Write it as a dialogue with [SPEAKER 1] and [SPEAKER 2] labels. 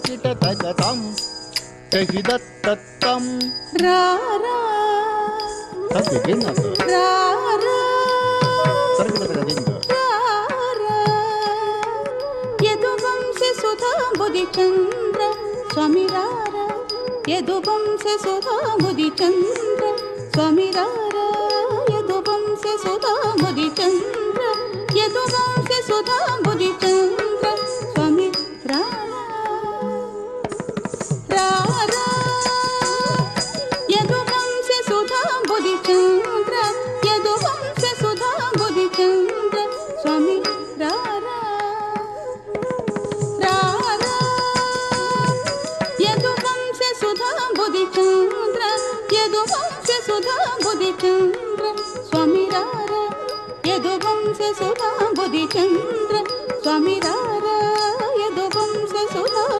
[SPEAKER 1] ಕಿಟ ತಗತಂ ಕಹಿದತ್ತತ್ತಂ
[SPEAKER 2] ರಾರಾ
[SPEAKER 1] ತಗ್ಗಿನದು
[SPEAKER 2] ರಾರಾ
[SPEAKER 1] ಸರ್ಗದಿಂದ
[SPEAKER 2] ಯದುವಂಶೆ Sudha ಬುಧಿಚಂದ್ರ Swami ರಾರ ಯದುವಂಶೆ Sudha ಬುಧಿಚಂದ್ರ Swami ರಾರ ಯದುವಂಶೆ Sudha ಬುಧಿಚಂದ್ರ ಯದುವಂಶೆ Sudha ಬುಧಿಚಂದ್ರ Swami ರಾರ ರಾರ ಯದುವಂಶೆ Sudha ಬುಧಿಚಂದ್ರ ಯದುವಂಶೆ Sudha ಬುಧಿಚಂದ್ರ Swami ರಾರ ರಾರ ಯದುವಂಶೆ Sudha ಬುಧಿಚಂದ್ರ ಯದುವಂಶೆ Sudha ಬುಧಿಚಂದ್ರ Swami ರಾರ ಯದುವಂಶೆ Sudha ಬುಧಿಚಂದ್ರ Swami ರಾರ ಯದುವಂಶೆ Sudha